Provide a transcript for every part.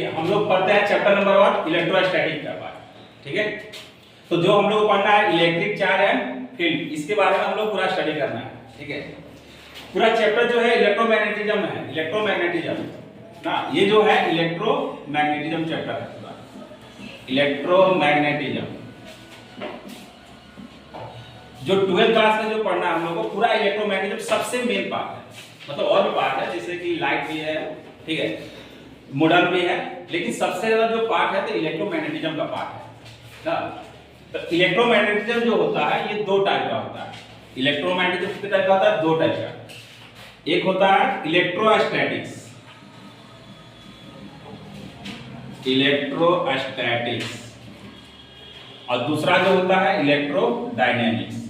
देखिए हम लोग पढ़ते हैं चैप्टर नंबर 1 इलेक्ट्रोस्टैटिक का पार्ट, ठीक है। तो जो हम लोग को पढ़ना है इलेक्ट्रिक चार्ज एंड फील्ड, इसके बारे में हम लोग पूरा स्टडी करना है, ठीक है। पूरा चैप्टर जो है इलेक्ट्रोमैग्नेटिज्म है, इलेक्ट्रोमैग्नेटिज्म ना, ये जो है इलेक्ट्रोमैग्नेटिज्म चैप्टर है पूरा, इलेक्ट्रोमैग्नेटिज्म। जो 12th क्लास में जो पढ़ना है हम लोग को पूरा इलेक्ट्रोमैग्नेटिज्म सबसे मेन पार्ट है, मतलब और भी पार्ट है जैसे कि लाइट भी है, ठीक है, मॉडल भी है, लेकिन सबसे ज्यादा जो पार्ट है तो इलेक्ट्रोमैग्नेटिज्म का पार्ट है ना। तो इलेक्ट्रोमैग्नेटिज्म जो होता है ये दो टाइप का होता है। इलेक्ट्रोमैग्नेटिज्म कितने टाइप का होता है? दो टाइप का। एक होता है इलेक्ट्रोस्टैटिक्स, इलेक्ट्रोस्टैटिक्स, और दूसरा जो होता है इलेक्ट्रोडायनेमिक्स।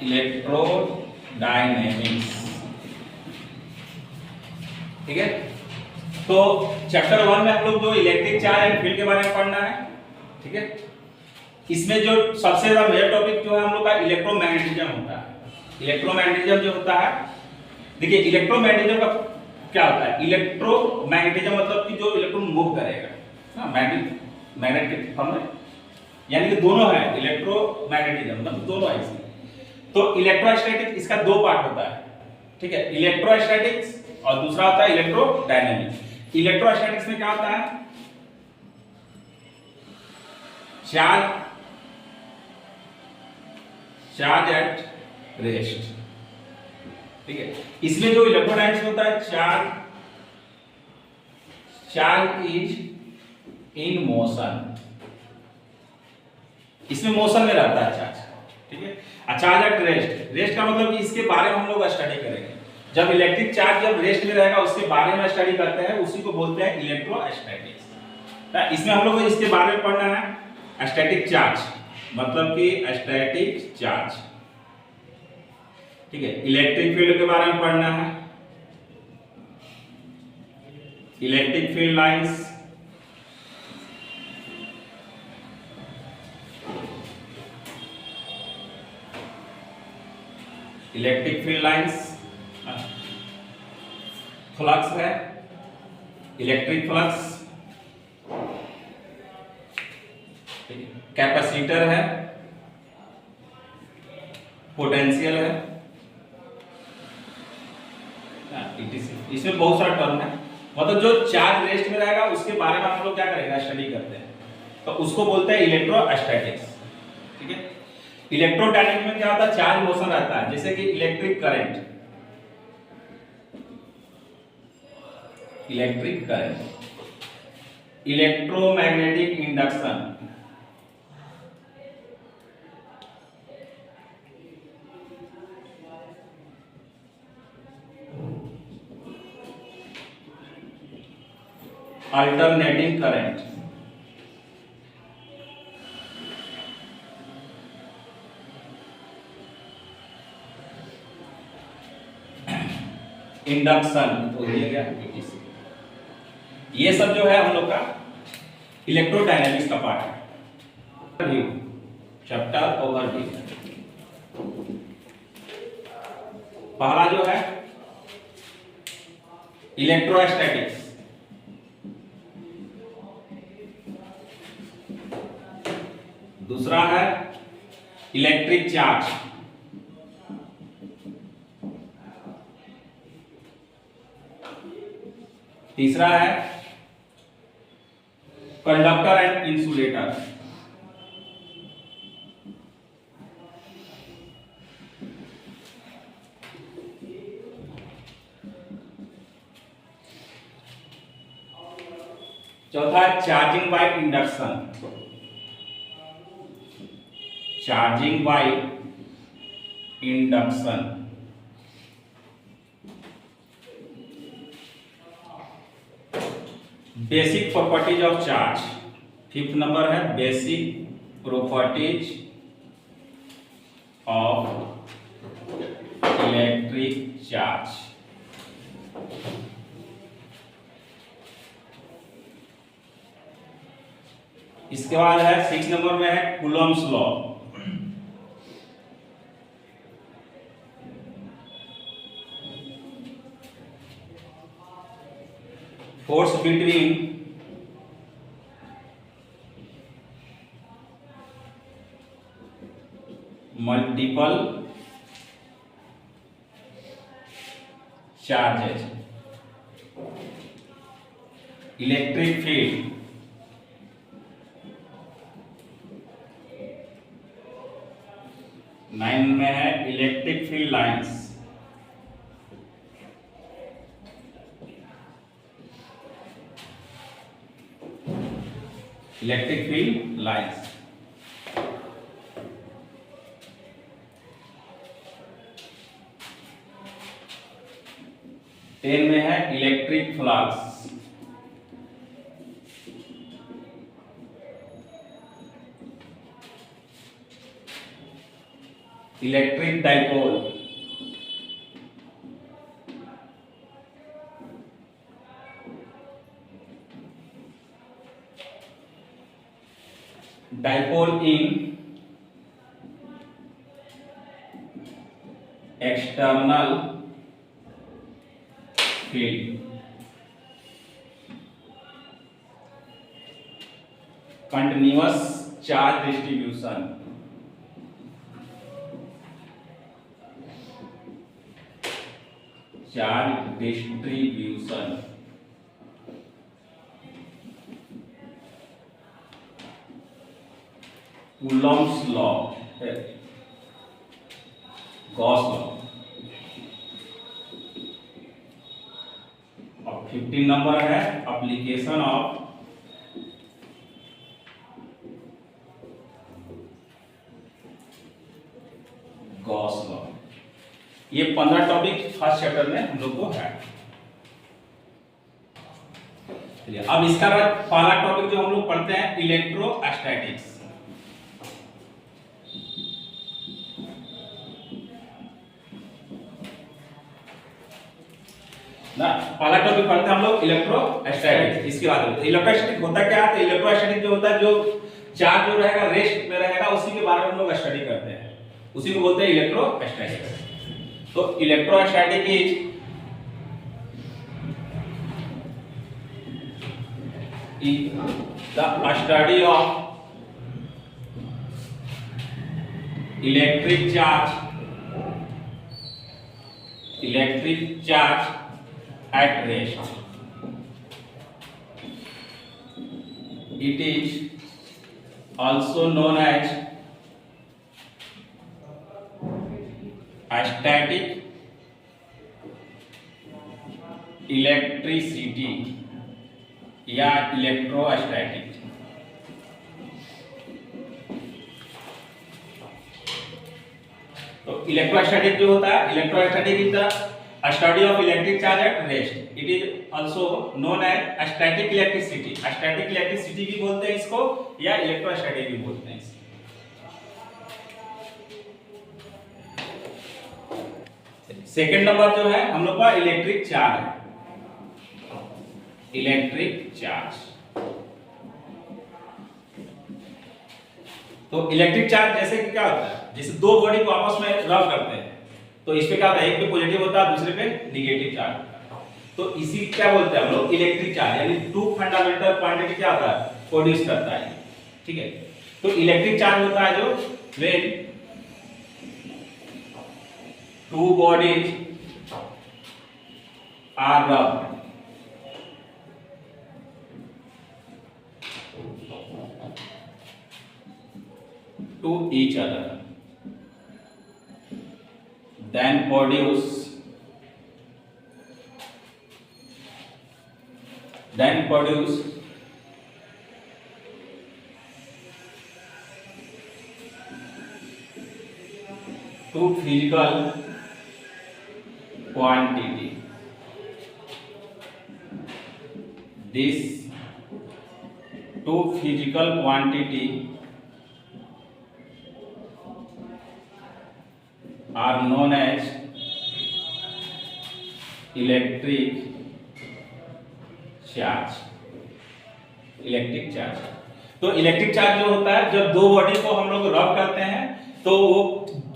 इलेक्ट्रोडायनेमिक्स, ठीक है। तो चैप्टर 1 में हम लोग जो इलेक्ट्रिक चार्ज एंड फील्ड के बारे में पढ़ना है, ठीक है। इसमें जो सबसे ज्यादा मेजर टॉपिक जो है हम लोग का इलेक्ट्रोमैग्नेटिज्म होता है। इलेक्ट्रोमैग्नेटिज्म जो होता है, देखिए इलेक्ट्रोमैग्नेटिज्म का क्या होता है? इलेक्ट्रोमैग्नेटिज्म मतलब कि जो इलेक्ट्रॉन मूव करेगा, हाँ, मैग्नेट के फॉर्म में, यानी कि दोनों है इलेक्ट्रोमैग्नेटिज्म, मतलब दोनों है इसमें। तो इलेक्ट्रोस्टैटिक्स इसका दो पार्ट होता है, ठीक है, इलेक्ट्रोस्टैटिक्स और दूसरा होता है इलेक्ट्रोडायनेमिक्स। इलेक्ट्रोस्टैटिक्स में क्या होता है? चार्ज एट रेस्ट, ठीक है। इसमें जो इलेक्ट्रोडायनेमिक्स होता है, चार्ज इज इन मोशन, इसमें मोशन में रहता है चार्ज, ठीक है। चार्ज एट रेस्ट, रेस्ट का मतलब कि इसके बारे में हम लोग स्टडी करेंगे। जब इलेक्ट्रिक चार्ज जब रेस्ट में रहेगा उसके बारे में स्टडी करते हैं, उसी को बोलते हैं इलेक्ट्रोस्टैटिक्स। इसमें हम लोग को इसके बारे में पढ़ना है स्टैटिक चार्ज, मतलब कि स्टैटिक चार्ज, ठीक है। इलेक्ट्रिक फील्ड के बारे में पढ़ना है, electric field lines, electric field lines, flux है, इलेक्ट्रिक फ्लक्स, कैपेसिटर है, पोटेंशियल है, इसमें बहुत सारा टर्म है। मतलब जो चार्ज रेस्ट में रहेगा उसके बारे में हम लोग क्या करेंगे? स्टडी करते हैं, तो उसको बोलते हैं इलेक्ट्रोस्टैटिक्स, ठीक है। इलेक्ट्रोडायनेमिक्स में क्या होता है? चार्ज मोशन रहता है, जैसे कि electric current, electromagnetic induction, alternating current, induction, तो ये गया ETC। ये सब जो है हम लोग का इलेक्ट्रोडायनेमिक्स का पार्ट है। चैप्टर ओवरव्यू, पहला जो है इलेक्ट्रोस्टैटिक्स, दूसरा है इलेक्ट्रिक चार्ज, तीसरा है कंडक्टर एंड इंसुलेटर, चौथा है charging by induction, charging by induction, basic properties of charge, fifth number है basic properties of electric charge. इसके बाद है 6 नंबर में है Coulomb's law, force between multiple charges, electric field nine में है electric field lines, electric field lines. 10 में है electric flux, electric dipole, dipole in external field, continuous charge distribution, charge distribution, Coulomb's law, Gauss law. और 15 number है application of Gauss law. ये 15 topic first chapter में हम लोग को है। अब इसका बाद पहला टॉपिक जो हम लोग पढ़ते हैं इलेक्ट्रोस्टैटिक्स। ना पहला टॉपिक पढ़ते हैं हम लोग इलेक्ट्रोस्टैटिक्स। इसके बाद इलेक्ट्रोस्टैटिक होता क्या है? तो इलेक्ट्रोस्टैटिक जो होता है, जो चार्ज जो रहेगा रेस्ट में रहेगा, उसी के बारे में हम लोग स्टडी करते हैं, उसी को बोलते हैं इलेक्ट्रोस्टैटिक्स। तो electrostatic is the study of electric charge at rest. It is also known as static electricity या इलेक्ट्रोस्टैटिक। तो इलेक्ट्रोस्टैटिक जो होता है, electrostatic is the study of electric charge at rest. It is also known as static electricity. Static electricity भी बोलते हैं इसको, या इलेक्ट्रोस्टैटिक भी बोलते हैं इसको। सेकंड नंबर जो है हम लोग का इलेक्ट्रिक चार्ज है। इलेक्ट्रिक चार्ज, तो इलेक्ट्रिक चार्ज जैसे कि क्या होता है, जैसे दो बॉडी को आपस में रब करते हैं, तो इस पे क्या होता है, एक पे पॉजिटिव होता है, दूसरे पे नेगेटिव चार्ज होता है। तो इसी क्या बोलते हैं हम लोग इलेक्ट्रिक चार्ज, यानी टू फंडामेंटल क्वांटिटी क्या होता है, प्रोड्यूस करता है। ठीक है, तो इलेक्ट्रिक चार्ज होता है जो when two bodies are rubbed to each other, then produce two physical quantity. This two physical quantity are known as electric charge. Electric charge, तो इलेक्ट्रिक चार्ज जो होता है, जब दो बॉडी को हम लोग रब करते हैं, तो वो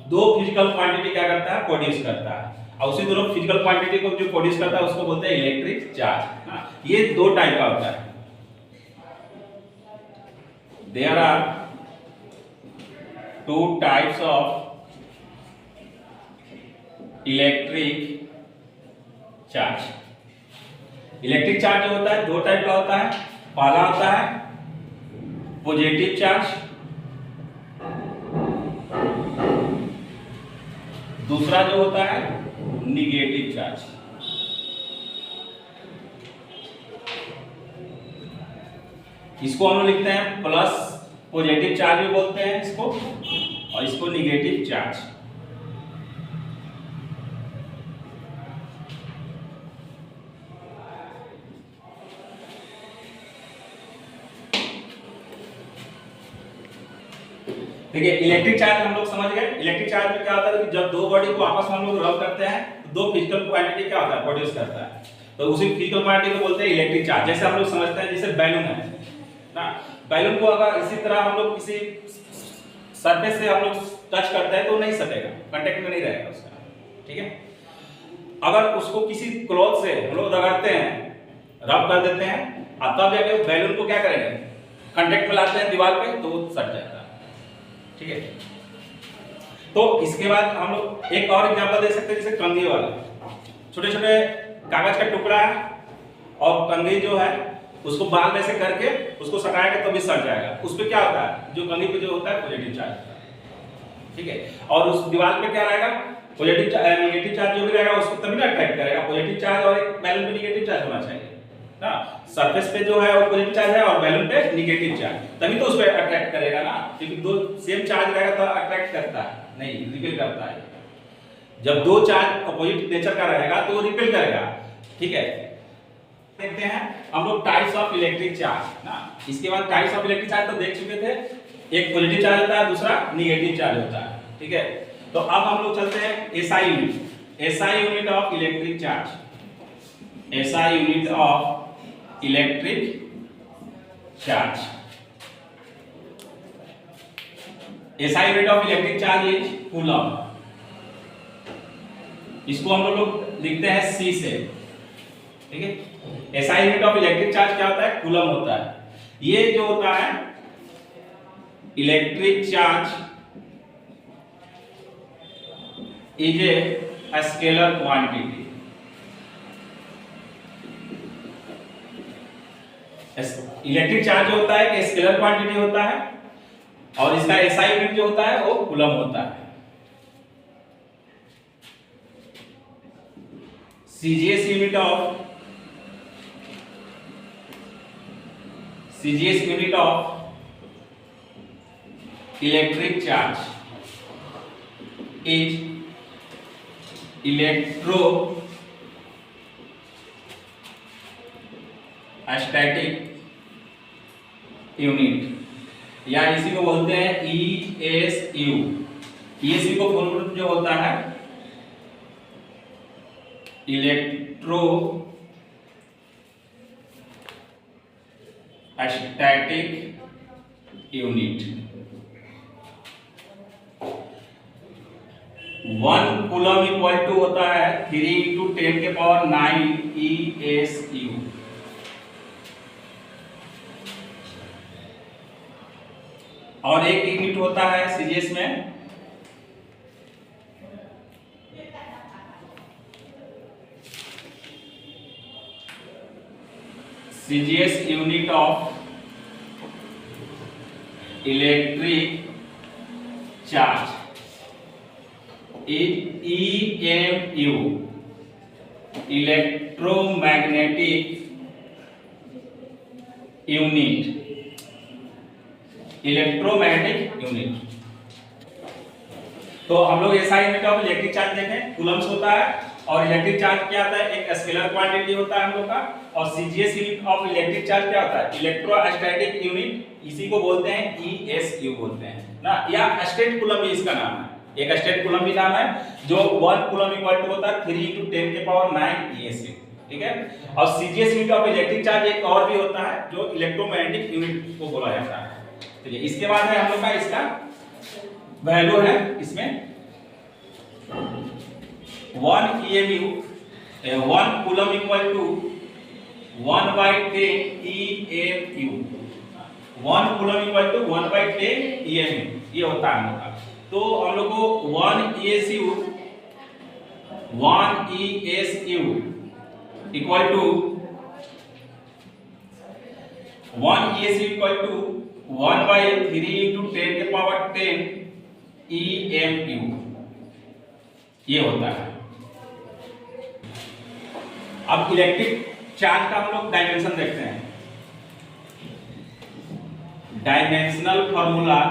दो फिजिकल फिजिकल क्वांटिटी क्या करता है, प्रोड्यूस करता है, और उसी दोनों फिजिकल क्वांटिटी को जो प्रोड्यूस करता है उसको बोलते हैं इलेक्ट्रिक चार्ज। ये दो टाइप का होता है। There are two types of electric charge. Electric charge जो होता है दो टाइप का होता है। पहला होता है पॉजिटिव चार्ज, दूसरा जो होता है निगेटिव चार्ज। इसको हम लोग लिखते हैं प्लस, पॉजिटिव चार्ज भी बोलते हैं इसको, और इसको निगेटिव चार्ज। देखिए इलेक्ट्रिक चार्ज हम लोग समझ गए। इलेक्ट्रिक चार्ज में क्या होता है कि जब दो बॉडी को आपस में हम लोग रब करते हैं तो दो फिजिकल क्वांटिटी क्या होता है, प्रोड्यूस करता है, तो उसी फिजिकल क्वांटिटी को बोलते हैं इलेक्ट्रिक चार्ज। जैसे हम लोग समझते हैं जैसे बैलून है ना, बैलून को अगर इसी तरह हम लोग किसी सरफेस से हम लोग टच करते हैं तो नहीं सटेगा, कांटेक्ट में नहीं रहेगा उसका, ठीक है। अगर उसको किसी क्लॉथ से हम लोग रगड़ते हैं, रब कर देते हैं, अब तब जाके बैलून को क्या करेंगे, कांटेक्ट में लाते हैं दीवार पे तो वो सट जाता है, ठीक है। तो इसके बाद हम लोग एक और एग्जांपल दे सकते हैं, जैसे कंघी वाला। छोटे छोटे कागज का टुकड़ा है और कंघी जो है उसको बाल में से करके उसको सटाएंगे तो भी सट जाएगा। उस पे क्या होता है, जो कंघी पे जो होता है पॉजिटिव चार्ज होता है, ठीक है। और उस दीवार पे क्या रहेगा, पॉजिटिव चार्ज, नेगेटिव चार्ज जो भी रहेगा उसको तभी ना अट्रैक्ट करेगा। पॉजिटिव चार्ज और एक बैलून पे नेगेटिव चार्ज होना चाहिए ना, सरफेस पे जो है वो पॉजिटिव चार्ज है और बैलून पे नेगेटिव चार्ज, तभी तो उस पे अट्रैक्ट करेगा ना, क्योंकि दो सेम चार्ज रहेगा तो अट्रैक्ट करता है नहीं, रिपेल करता है। जब दो चार्ज अपोजिट नेचर का रहेगा तो वो रिपेल करेगा, ठीक है। देखते हैं हम लोग टाइप्स ऑफ इलेक्ट्रिक चार्ज ना। इसके बाद टाइप्स ऑफ इलेक्ट्रिक चार्ज तो देख चुके थे, एक पॉजिटिव चार्ज होता है, दूसरा नेगेटिव चार्ज होता है, ठीक है। तो अब हम लोग चलते हैं SI unit. SI unit of electric charge, SI unit of electric charge. SI unit of electric charge is coulomb. इसको हम लोग लिखते हैं C से, ठीक है। SI unit of electric charge क्या होता है, कूलम होता है। ये जो होता है electric charge is a scalar quantity. Electric charge जो होता है कि स्केलर क्वांटिटी होता है, और इसका SI यूनिट जो होता है वो कूलम होता है। CGS unit of electric charge is electrostatic unit, या इसी को बोलते हैं ESU। ESU को फुल फॉर्म जो होता है electrostatic unit. 1 coulomb equal to होता है 3 × 10⁹ ESU। और एक यूनिट होता है सीजीएस में CGS unit of electric charge is EMU, electromagnetic unit, electromagnetic unit. तो हम लोग SI unit of electric charge देखें, कूलम्स होता है, और इलेक्ट्रिक चार्ज क्या होता है, एक स्केलर क्वांटिटी होता है हम लोग का। और CGS unit of electric charge क्या होता है, इलेक्ट्रोस्टैटिक यूनिट, इसी को बोलते हैं ESU बोलते हैं ना, या स्टेट कूलम भी इसका नाम है, एक स्टेट कूलम भी नाम है, जो 1 कूलम इक्वल टू होता है 3 × 10⁹ ESU, ठीक है। और CGS unit of electric charge एक और भी होता है जो इलेक्ट्रोमैग्नेटिक यूनिट को बोला जाता है, ठीक है। इसके बाद है हम लोग का इसका वैल्यू है, इसमें 1 EMU 1 coulomb equal to 1/10 EMU। 1 coulomb equal to 1/10 EMU ये होता है हम लोग का। तो हम लोग को 1 ESU इक्वल टू 1/3 into 10 के पावर 10 EMU ये होता है। अब इलेक्ट्रिक चार्ज का हम लोग डायमेंशन देखते हैं। Dimensional formula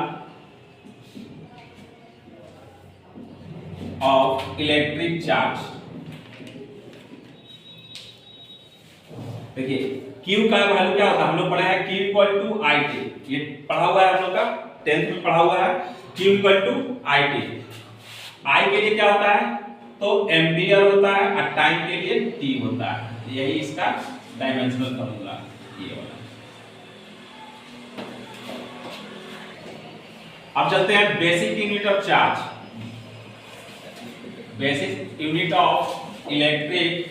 of electric charge. देखिए Q का वैल्यू क्या होता है, हम लोग पढ़ा है Q इक्वल टू IT, ये पढ़ा हुआ है हम लोग का 10th में पढ़ा हुआ है। Q equal to IT, I के लिए क्या होता है तो एम्पियर होता है और टाइम के लिए T होता है। यही इसका डायमेंशनल फॉर्मूला ये वाला। अब चलते हैं basic unit of charge. Basic unit of electric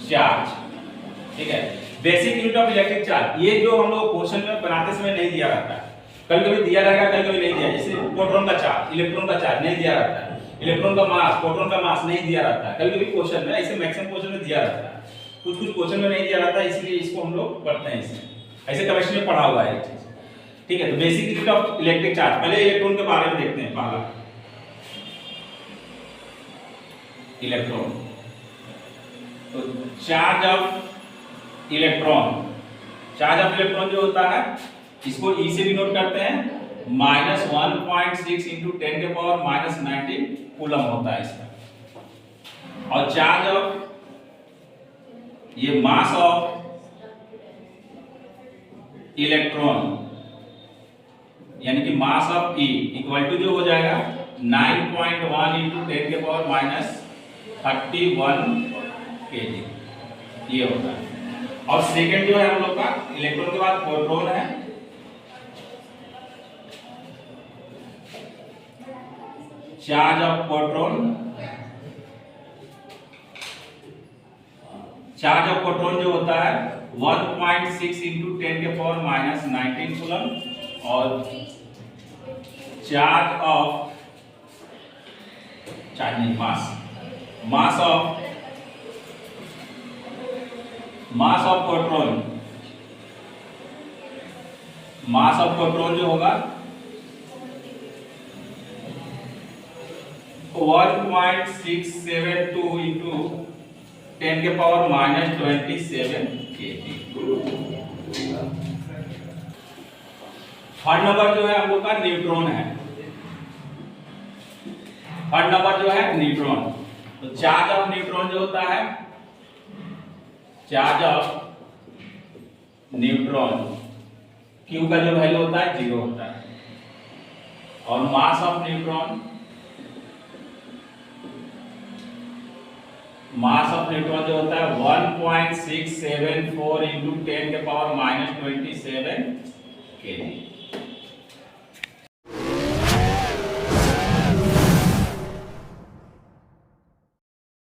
charge, ठीक है। Basic unit of electric charge ये जो हम लोग क्वेश्चन में बनाते समय नहीं दिया रहता है, कभी कभी दिया रहेगा कभी कभी नहीं दिया। जैसे प्रोटॉन का चार्ज, इलेक्ट्रॉन का चार्ज नहीं दिया रहता है, इलेक्ट्रॉन का मास, प्रोटॉन का मास नहीं दिया रहता है। कभी कभी क्वेश्चन में, ऐसे मैक्सिमम क्वेश्चन में दिया रहता है, कुछ कुछ क्वेश्चन में नहीं दिया रहता है, इसलिए इसको हम लोग पढ़ते हैं। इसमें ऐसे केमिस्ट्री में पढ़ा हुआ है एक चीज, ठीक है। तो basic unit of electric charge, पहले इलेक्ट्रॉन के बारे में देखते हैं। पहला इलेक्ट्रॉन, तो charge of electron, charge of electron जो होता है इसको E से भी नोट करते हैं, -1.6 into 10 के पावर -19 कूलम होता है इसका। और चार्ज ऑफ ये मास ऑफ इलेक्ट्रॉन यानी कि mass of E equal to जो हो जाएगा 9.1 into 10 के पावर -31 kg ये होता है। और सेकंड जो है हम लोग का इलेक्ट्रॉन के बाद प्रोटॉन है। Charge of proton, charge of proton जो होता है 1.6 into 10 के पावर -19 कूलम। और charge of mass of proton जो होगा 1.672 into 10 के पावर -27 kg। थर्ड नंबर जो है हम लोग का न्यूट्रॉन है। थर्ड नंबर जो है न्यूट्रॉन, तो चार्ज ऑफ न्यूट्रॉन जो होता है, चार्ज ऑफ न्यूट्रॉन Q का जो वैल्यू होता है 0 होता है। और मास ऑफ न्यूट्रॉन जो होता है 1.674 into 10 के पावर -27 kg।